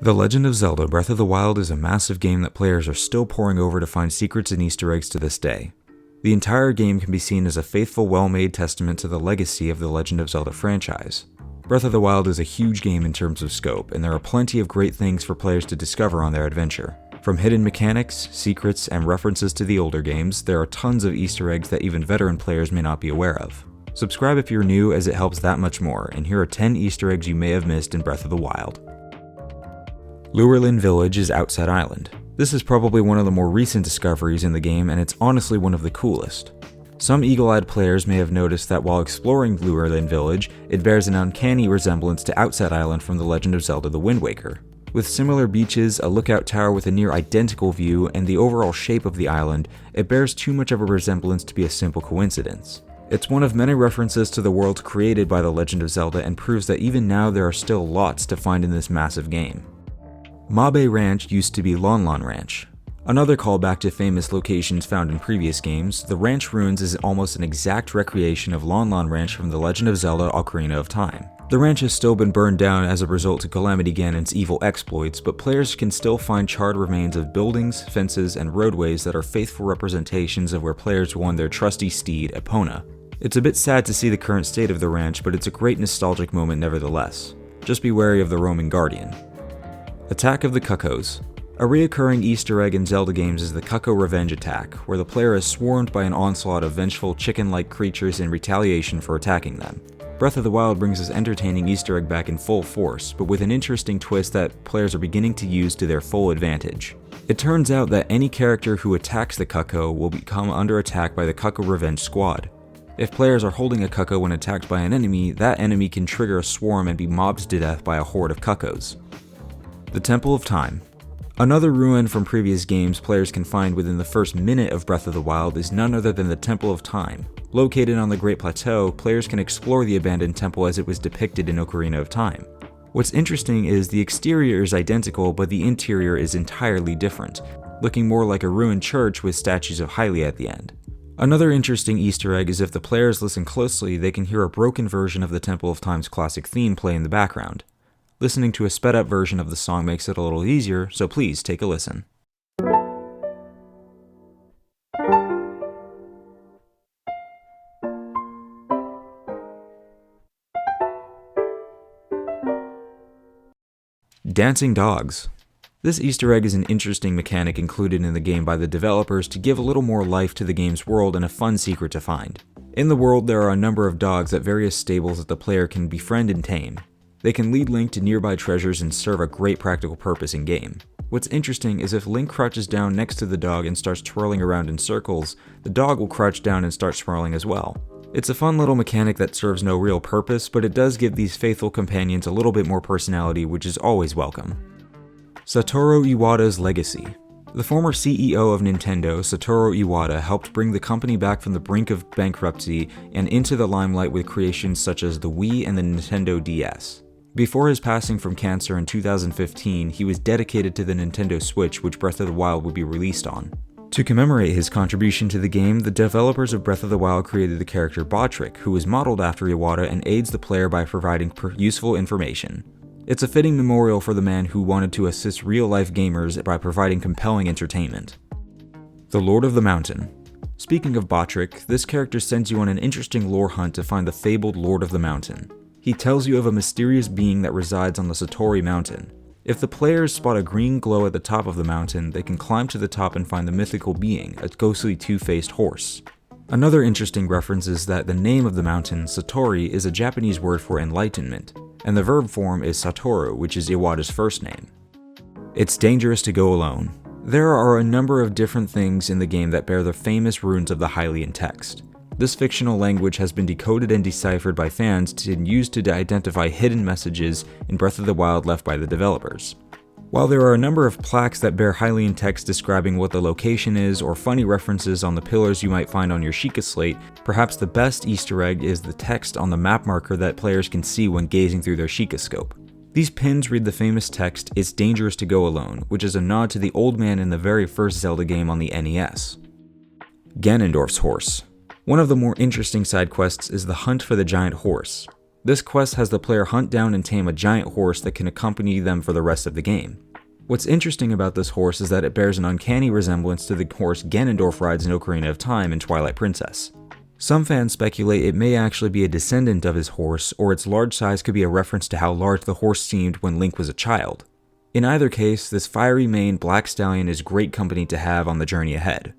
The Legend of Zelda Breath of the Wild is a massive game that players are still poring over to find secrets and Easter eggs to this day. The entire game can be seen as a faithful, well-made testament to the legacy of the Legend of Zelda franchise. Breath of the Wild is a huge game in terms of scope, and there are plenty of great things for players to discover on their adventure. From hidden mechanics, secrets, and references to the older games, there are tons of Easter eggs that even veteran players may not be aware of. Subscribe if you're new, as it helps that much more, and here are 10 Easter eggs you may have missed in Breath of the Wild. Lurelin Village is Outset Island. This is probably one of the more recent discoveries in the game, and it's honestly one of the coolest. Some eagle-eyed players may have noticed that while exploring Lurelin Village, it bears an uncanny resemblance to Outset Island from The Legend of Zelda: The Wind Waker. With similar beaches, a lookout tower with a near identical view, and the overall shape of the island, it bears too much of a resemblance to be a simple coincidence. It's one of many references to the worlds created by The Legend of Zelda and proves that even now there are still lots to find in this massive game. Mabe Ranch used to be Lon Lon Ranch. Another callback to famous locations found in previous games, the ranch ruins is almost an exact recreation of Lon Lon Ranch from The Legend of Zelda: Ocarina of Time. The ranch has still been burned down as a result of Calamity Ganon's evil exploits, but players can still find charred remains of buildings, fences, and roadways that are faithful representations of where players won their trusty steed, Epona. It's a bit sad to see the current state of the ranch, but it's a great nostalgic moment nevertheless. Just be wary of the roaming guardian. Attack of the Cuckoos. A reoccurring Easter egg in Zelda games is the Cuckoo Revenge attack, where the player is swarmed by an onslaught of vengeful chicken-like creatures in retaliation for attacking them. Breath of the Wild brings this entertaining Easter egg back in full force, but with an interesting twist that players are beginning to use to their full advantage. It turns out that any character who attacks the Cuckoo will become under attack by the Cuckoo Revenge squad. If players are holding a Cuckoo when attacked by an enemy, that enemy can trigger a swarm and be mobbed to death by a horde of Cuckoos. The Temple of Time. Another ruin from previous games players can find within the first minute of Breath of the Wild is none other than the Temple of Time. Located on the Great Plateau, players can explore the abandoned temple as it was depicted in Ocarina of Time. What's interesting is the exterior is identical, but the interior is entirely different, looking more like a ruined church with statues of Hylia at the end. Another interesting Easter egg is if the players listen closely, they can hear a broken version of the Temple of Time's classic theme play in the background. Listening to a sped-up version of the song makes it a little easier, so please take a listen. Dancing dogs. This Easter egg is an interesting mechanic included in the game by the developers to give a little more life to the game's world and a fun secret to find. In the world, there are a number of dogs at various stables that the player can befriend and tame. They can lead Link to nearby treasures and serve a great practical purpose in-game. What's interesting is if Link crouches down next to the dog and starts twirling around in circles, the dog will crouch down and start swirling as well. It's a fun little mechanic that serves no real purpose, but it does give these faithful companions a little bit more personality, which is always welcome. Satoru Iwata's legacy. The former CEO of Nintendo, Satoru Iwata, helped bring the company back from the brink of bankruptcy and into the limelight with creations such as the Wii and the Nintendo DS. Before his passing from cancer in 2015, he was dedicated to the Nintendo Switch, which Breath of the Wild would be released on. To commemorate his contribution to the game, the developers of Breath of the Wild created the character Botrick, who is modeled after Iwata and aids the player by providing useful information. It's a fitting memorial for the man who wanted to assist real-life gamers by providing compelling entertainment. The Lord of the Mountain. Speaking of Botrick, this character sends you on an interesting lore hunt to find the fabled Lord of the Mountain. He tells you of a mysterious being that resides on the Satori Mountain. If the players spot a green glow at the top of the mountain, they can climb to the top and find the mythical being, a ghostly two-faced horse. Another interesting reference is that the name of the mountain, Satori, is a Japanese word for enlightenment, and the verb form is Satoru, which is Iwata's first name. It's dangerous to go alone. There are a number of different things in the game that bear the famous runes of the Hylian text. This fictional language has been decoded and deciphered by fans and used to identify hidden messages in Breath of the Wild left by the developers. While there are a number of plaques that bear Hylian text describing what the location is or funny references on the pillars you might find on your Sheikah slate, perhaps the best Easter egg is the text on the map marker that players can see when gazing through their Sheikah scope. These pins read the famous text, "It's dangerous to go alone," which is a nod to the old man in the very first Zelda game on the NES. Ganondorfs Horse. One of the more interesting side quests is the hunt for the giant horse. This quest has the player hunt down and tame a giant horse that can accompany them for the rest of the game. What's interesting about this horse is that it bears an uncanny resemblance to the horse Ganondorf rides in Ocarina of Time and Twilight Princess. Some fans speculate it may actually be a descendant of his horse, or its large size could be a reference to how large the horse seemed when Link was a child. In either case, this fiery maned black stallion is great company to have on the journey ahead.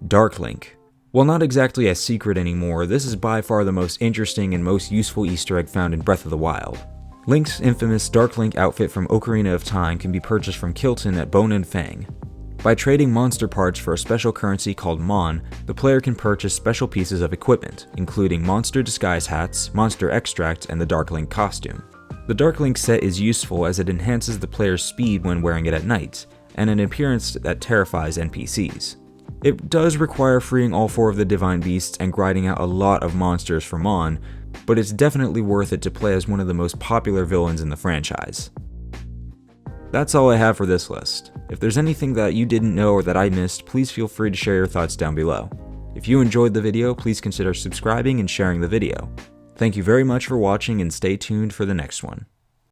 Dark Link. While not exactly a secret anymore, this is by far the most interesting and most useful Easter egg found in Breath of the Wild. Link's infamous Dark Link outfit from Ocarina of Time can be purchased from Kilton at Bone and Fang. By trading monster parts for a special currency called Mon, the player can purchase special pieces of equipment, including monster disguise hats, monster extract, and the Dark Link costume. The Dark Link set is useful as it enhances the player's speed when wearing it at night, and an appearance that terrifies NPCs. It does require freeing all 4 of the Divine Beasts and grinding out a lot of monsters for Mon, but it's definitely worth it to play as one of the most popular villains in the franchise. That's all I have for this list. If there's anything that you didn't know or that I missed, please feel free to share your thoughts down below. If you enjoyed the video, please consider subscribing and sharing the video. Thank you very much for watching and stay tuned for the next one.